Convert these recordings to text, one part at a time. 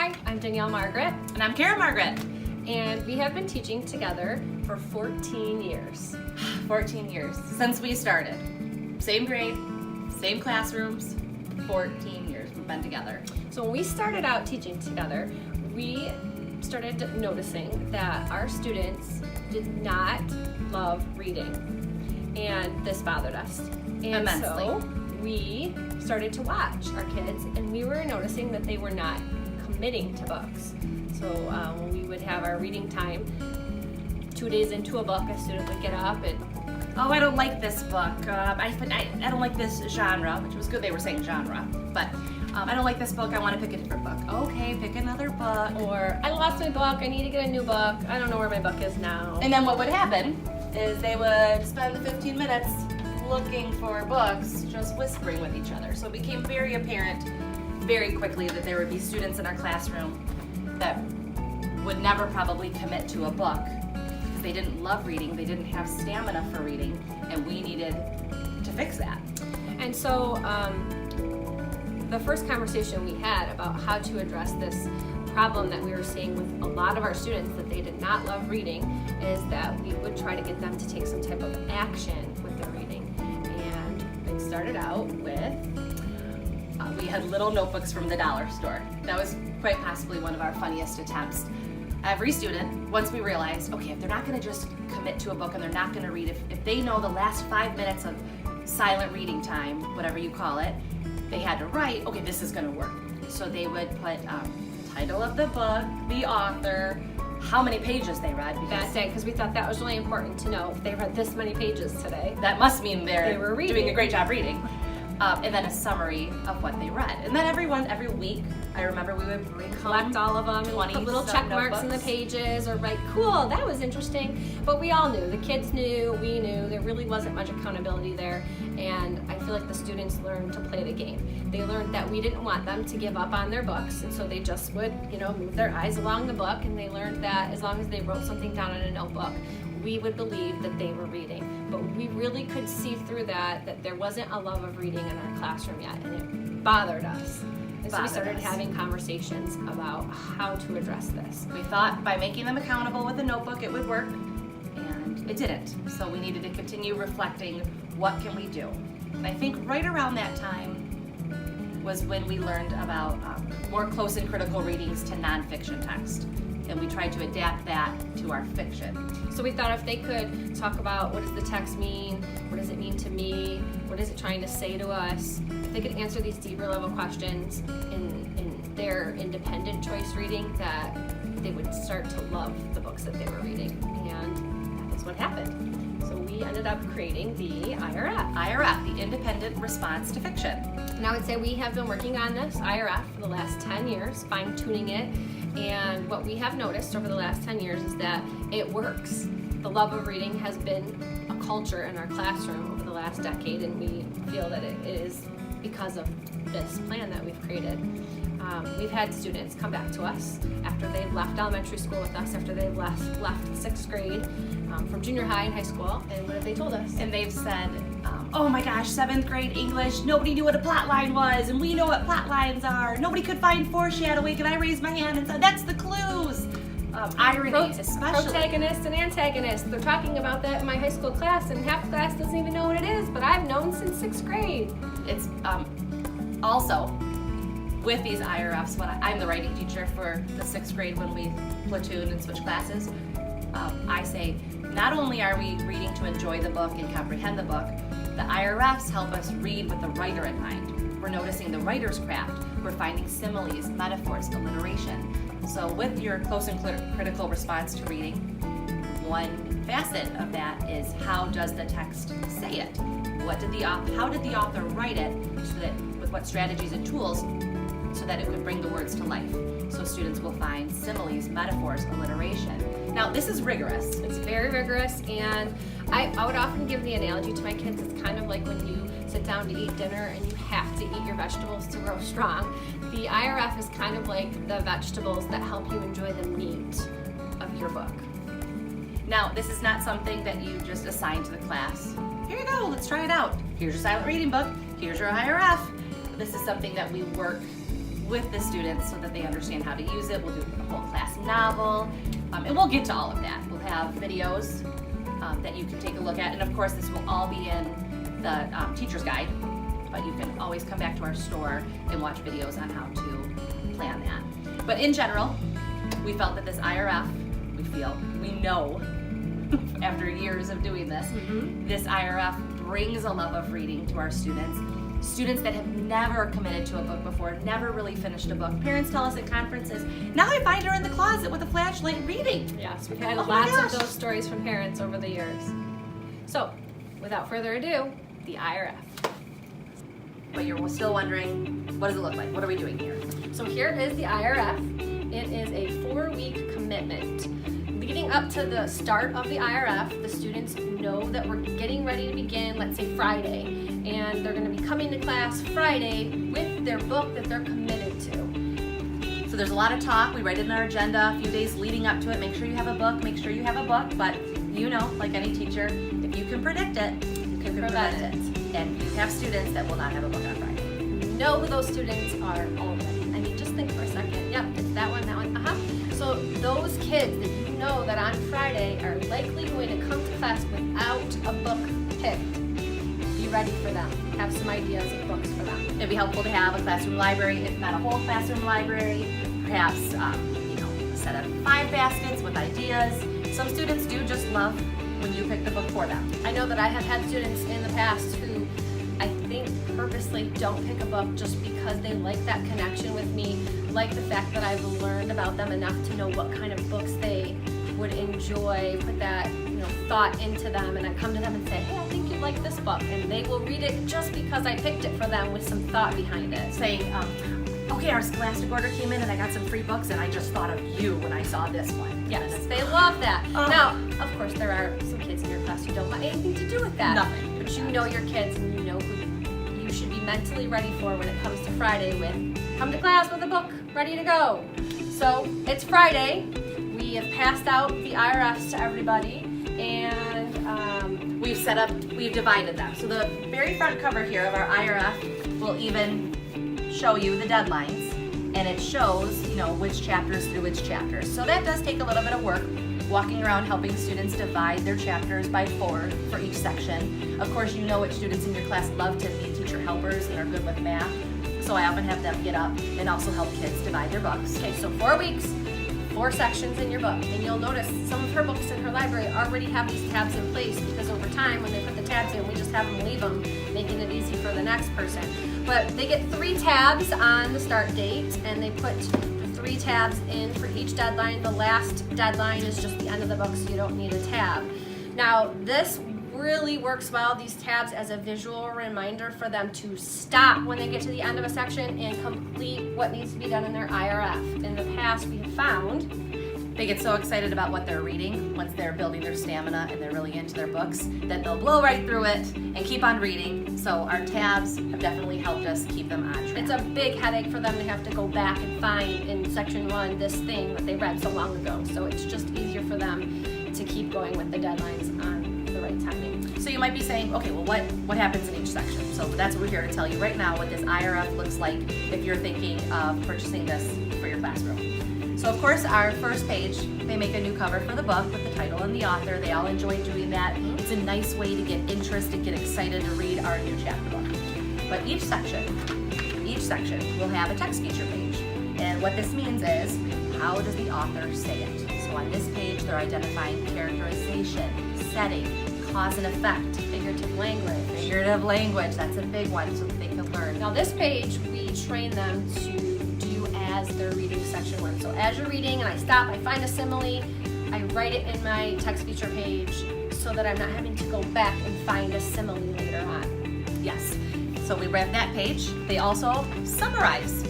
Hi, I'm Danielle Margaret, And I'm Kara Margaret. and we have been teaching together for 14 years. 14 years since we started. Same grade, same classrooms, 14 years we've been together. So when we started out teaching together, we started noticing that our students did not love reading, and this bothered us. And Immensely. so we started to watch our kids, and we were noticing that they were not committing to books. So when we would have our reading time, 2 days into a book, a student would get up and, Oh, I don't like this book. I don't like this genre, which was good they were saying genre. But I don't like this book. I want to pick a different book. Okay, pick another book. or I lost my book, I need to get a new book, I don't know where my book is now. And then what would happen is they would spend the 15 minutes looking for books, just whispering with each other. So it became very apparent very quickly that there would be students in our classroom that would never probably commit to a book because they didn't love reading, they didn't have stamina for reading, and we needed to fix that. And so the first conversation we had about how to address this problem that we were seeing with a lot of our students, that they did not love reading, is that we would try to get them to take some type of action with their reading. And it started out with, We had little notebooks from the dollar store. That was quite possibly one of our funniest attempts. Every student, once we realized, okay, if they're not going to just commit to a book and they're not going to read, if they know the last 5 minutes of silent reading time, whatever you call it, they had to write, okay, this is going to work. So they would put title of the book, the author, how many pages they read. that day, because we thought that was really important to know. If they read this many pages today, That must mean They they're were reading. doing a great job reading. And then a summary of what they read. And then every week, I remember we would bring collect all of them and 20 put little some check marks in the notebooks. pages, or write, cool, that was interesting. But we all knew, the kids knew, we knew, there really wasn't much accountability there. And I feel like the students learned to play the game. They learned that we didn't want them to give up on their books, and so they just would, move their eyes along the book, and they learned that as long as they wrote something down in a notebook, we would believe that they were reading. But we really could see through that there wasn't a love of reading in our classroom yet, and it bothered us. And so we Bothered started us. having conversations about how to address this. We thought by making them accountable with a notebook it would work, and it didn't. So we needed to continue reflecting, what can we do? And I think right around that time was when we learned about more close and critical readings to nonfiction text. And we tried to adapt that to our fiction. So we thought if they could talk about, what does the text mean, what does it mean to me, what is it trying to say to us, if they could answer these deeper level questions in their independent choice reading, that they would start to love the books that they were reading. And that is what happened. So we ended up creating the IRF. IRF, the Independent Response to Fiction. And I would say we have been working on this IRF for the last 10 years, fine-tuning it. And what we have noticed over the last 10 years is that it works. The love of reading has been a culture in our classroom over the last decade, and we feel that it is because of this plan that we've created. We've had students come back to us after they've left elementary school with us, after they've left 6th grade, from junior high and high school, and what have they told us? And they've said, oh my gosh, 7th grade English, nobody knew what a plot line was, and we know what plot lines are. Nobody could find foreshadowing, and I raised my hand and said, that's the clues. Irony, especially. Protagonist and antagonist. They're talking about that in my high school class, and half the class doesn't even know what it is, but I've known since 6th grade. It's also with these IRFs, when I'm the writing teacher for the 6th grade when we platoon and switch classes, I say, not only are we reading to enjoy the book and comprehend the book, the IRFs help us read with the writer in mind. We're noticing the writer's craft. We're finding similes, metaphors, alliteration. So with your close and critical response to reading, one facet of that is, how does the text say it? How did the author write it, so that with what strategies and tools, so that it could bring the words to life? So students will find similes, metaphors, alliteration. Now this is rigorous. It's very rigorous, and I would often give the analogy to my kids. It's kind of like when you sit down to eat dinner and you have to eat your vegetables to grow strong. The IRF is kind of like the vegetables that help you enjoy the meat of your book. Now, this is not something that you just assign to the class. Here you go, let's try it out. Here's your silent reading book. Here's your IRF. This is something that we work with the students so that they understand how to use it. We'll do a whole class novel, and we'll get to all of that. We'll have videos that you can take a look at, and of course this will all be in the teacher's guide, but you can always come back to our store and watch videos on how to plan that. But in general, we felt that this IRF, we know after years of doing this, this IRF brings a love of reading to our students. Students that have never committed to a book before, never really finished a book. Parents tell us at conferences, now I find her in the closet with a flashlight reading. Yes, we've had Oh my lots of gosh. those stories from parents over the years. So, without further ado, the IRF. But you're still wondering, what does it look like? What are we doing here? So here is the IRF. It is a 4-week commitment. Leading up to the start of the IRF, the students know that we're getting ready to begin, let's say Friday, and they're going to be coming to class Friday with their book that they're committed to. So there's a lot of talk. We write it in our agenda a few days leading up to it. Make sure you have a book, make sure you have a book. But you know, like any teacher, if you can predict it, you can prevent it. And you have students that will not have a book on Friday. Know who those students are already. I mean, just think for a second. Yep, it's that one, that one. So those kids that you know that on Friday are likely going to come to class without a book picked. Be ready for them. Have some ideas of books for them. It'd be helpful to have a classroom library, if not a whole classroom library. Perhaps, a set of 5 baskets with ideas. Some students do just love when you pick the book for them. I know that I have had students in the past who I think purposely don't pick a book just because they like that connection with me, like the fact that I've learned about them enough to know what kind of books they would enjoy, put that thought into them, and I come to them and say, hey, I think you'd like this book, and they will read it just because I picked it for them with some thought behind it. Saying, okay, our Scholastic order came in and I got some free books and I just thought of you when I saw this one. Yes, they love that. Now, of course, there are some kids in your class who don't want anything to do with that. Nothing. But you know your kids and you know who you should be mentally ready for when it comes to Friday with come to class with a book ready to go. So it's Friday. We have passed out the IRFs to everybody, and we've divided them. So the very front cover here of our IRF will even show you the deadlines, and it shows, which chapters through which chapters. So that does take a little bit of work, walking around helping students divide their chapters by 4 for each section. Of course, you know which students in your class love to be teacher helpers and are good with math. So I often have them get up and also help kids divide their books. okay, so 4 weeks, 4 sections in your book, and you'll notice some of her books in her library already have these tabs in place because over time when they put the tabs in, we just have them leave them, making it easy for the next person. But they get 3 tabs on the start date, and they put the 3 tabs in for each deadline. The last deadline is just the end of the book, so you don't need a tab. Now, this really works well, these tabs, as a visual reminder for them to stop when they get to the end of a section and complete what needs to be done in their IRF. In the past, we have found They get so excited about what they're reading once they're building their stamina and they're really into their books that they'll blow right through it and keep on reading. So our tabs have definitely helped us keep them on track. it's a big headache for them to have to go back and find in section 1 this thing that they read so long ago. So it's just easier for them to keep going with the deadlines on the right timing. So you might be saying, okay, well, what happens in each section? So that's what we're here to tell you right now, what this IRF looks like if you're thinking of purchasing this for your classroom. So of course, our first page, they make a new cover for the book with the title and the author. They all enjoy doing that. It's a nice way to get interest and get excited to read our new chapter book. But each section will have a text feature page. And what this means is, how does the author say it? So on this page, they're identifying characterization, setting, cause and effect, Figurative language. figurative language. That's a big one, so that they can learn. Now this page, we train them to do as they're reading section 1. So as you're reading and I stop, I find a simile, I write it in my text feature page so that I'm not having to go back and find a simile later on. Yes. So we read that page. They also summarize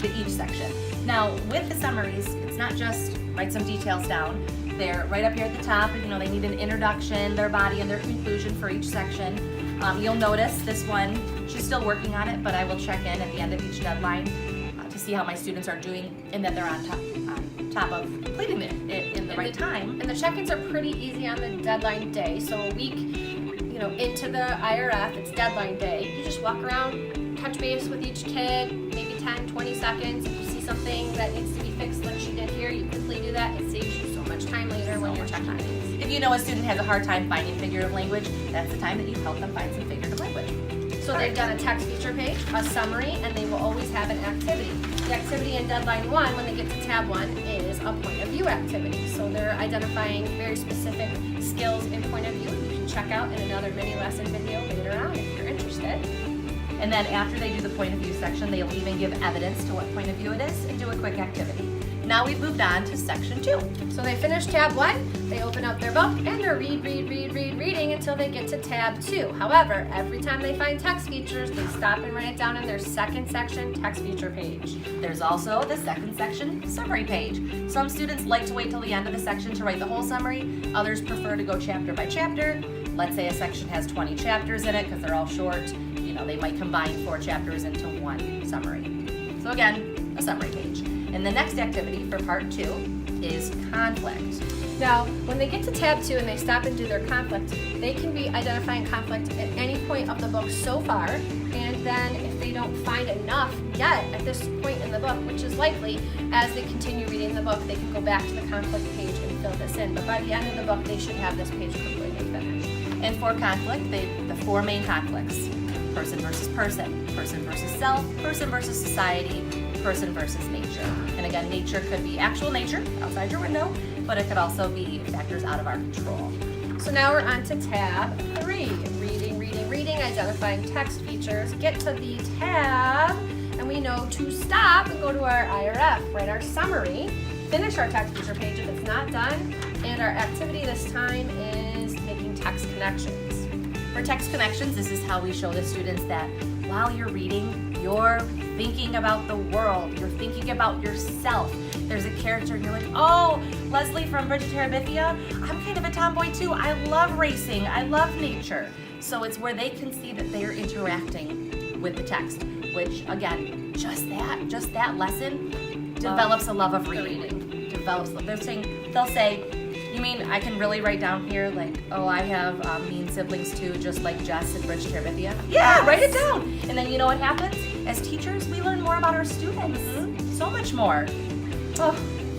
each section. Now, with the summaries, it's not just write some details down. They're right up here at the top. They need an introduction, their body, and their conclusion for each section. You'll notice this one, she's still working on it, but I will check in at the end of each deadline to see how my students are doing and that they're on top of completing it in the right time. And the check-ins are pretty easy on the deadline day. So a week, into the IRF, it's deadline day. You just walk around, touch base with each kid, maybe 10, 20 seconds. If you see something that needs to be fixed like she did here, you quickly do that. It saves you so much time later when you're checking things. If you know a student has a hard time finding figurative language, that's the time that you help them find some figurative language. So they've done a text feature page, a summary, and they will always have an activity. The activity in Deadline 1, when they get to tab 1, is a point of view activity. So they're identifying very specific skills in point of view. You can check out in another mini lesson video later on if you're interested. And then after they do the point of view section, they'll even give evidence to what point of view it is and do a quick activity. Now we've moved on to section 2. So they finish tab 1, they open up their book, and they're reading until they get to tab 2. However, every time they find text features, they stop and write it down in their second section text feature page. There's also the second section summary page. Some students like to wait till the end of the section to write the whole summary. Others prefer to go chapter by chapter. Let's say a section has 20 chapters in it because they're all short. You know, they might combine 4 chapters into one summary. So again, a summary page. And the next activity for part 2 is conflict. Now, when they get to tab 2 and they stop and do their conflict, they can be identifying conflict at any point of the book so far, and then if they don't find enough yet at this point in the book, which is likely, as they continue reading the book, they can go back to the conflict page and fill this in. But by the end of the book, they should have this page completely finished. And for conflict, the 4 main conflicts: person versus person, person versus self, person versus society, person versus nature. And again, nature could be actual nature outside your window, but it could also be factors out of our control. So now we're on to tab 3, reading, identifying text features. Get to the tab, and we know to stop and go to our IRF, write our summary, finish our text feature page if it's not done, and our activity this time is making text connections. For text connections, this is how we show the students that while you're reading, you're thinking about the world, you're thinking about yourself. There's a character and you're like, oh, Leslie from Bridget Terabithia, I'm kind of a tomboy too. I love racing, I love nature. So it's where they can see that they're interacting with the text, which again, just that lesson develops a love of reading. They'll say, you mean I can really write down here like, oh, I have mean siblings too, just like Jess and Bridget Terabithia? Yeah, write it down. And then you know what happens? As teachers, we learn more about our students. So much more. Oh,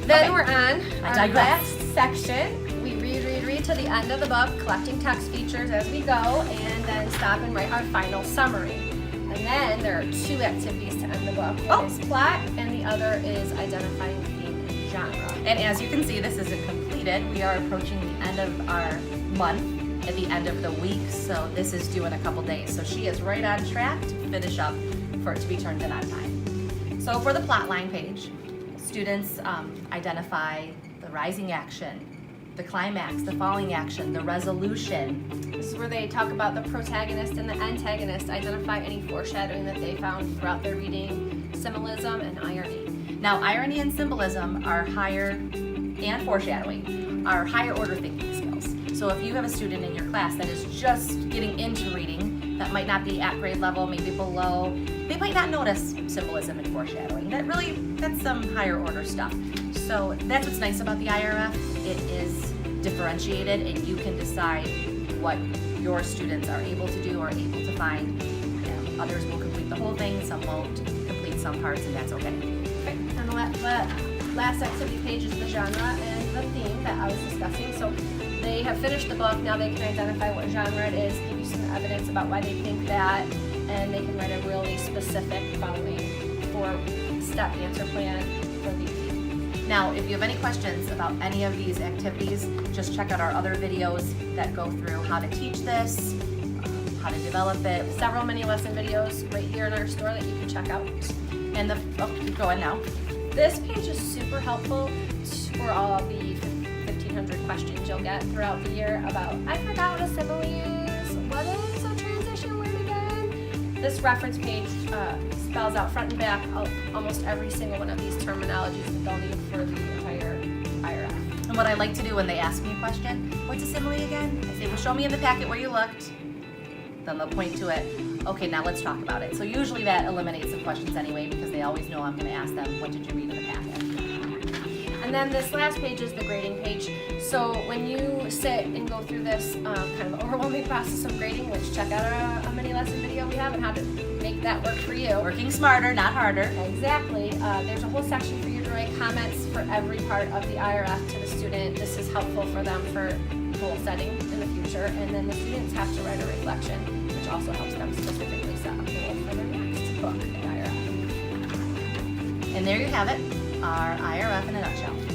then Okay. we're on I our digress. last section. We read to the end of the book, collecting text features as we go, and then stop and write our final summary. And then there are 2 activities to end the book. One is plot, and the other is identifying theme and genre. And as you can see, this isn't completed. We are approaching the end of our month, at the end of the week, so this is due in a couple days. So she is right on track to finish up for it to be turned in on time. So for the plot line page, students identify the rising action, the climax, the falling action, the resolution. This is where they talk about the protagonist and the antagonist, identify any foreshadowing that they found throughout their reading, symbolism, and irony. Now, irony and symbolism are higher, and foreshadowing, are higher order thinking skills. So if you have a student in your class that is just getting into reading, that might not be at grade level, maybe below, they might not notice symbolism and foreshadowing. That's some higher order stuff. So that's what's nice about the IRF. It is differentiated and you can decide what your students are able to do or able to find. Others will complete the whole thing, some won't complete some parts, and that's okay. Okay, and the last activity page is the genre and the theme that I was discussing. So they have finished the book, now they can identify what genre it is, give you some evidence about why they think that, and they can write a really specific following 4-step answer plan for the theme. Now, if you have any questions about any of these activities, just check out our other videos that go through how to teach this, how to develop it. Several mini lesson videos right here in our store that you can check out. And keep going now. This page is super helpful for all the 1,500 questions you'll get throughout the year about, I forgot what a simile is, what is a transition word again? This reference page spells out front and back almost every single one of these terminologies that they'll need for the entire IRF. And what I like to do when they ask me a question, what's a simile again? I say, well, show me in the packet where you looked. Then they'll point to it. Okay, now let's talk about it. So usually that eliminates some questions anyway because they always know I'm going to ask them, what did you read in the packet? And then this last page is the grading page. So when you sit and go through this kind of overwhelming process of grading, which check out a mini lesson video we have on how to make that worked for you. Working smarter, not harder. Exactly. There's a whole section for you to write comments for every part of the IRF to the student. This is helpful for them for goal setting in the future. And then the students have to write a reflection, which also helps them specifically set a goal for their next book at IRF. And there you have it, our IRF in a nutshell.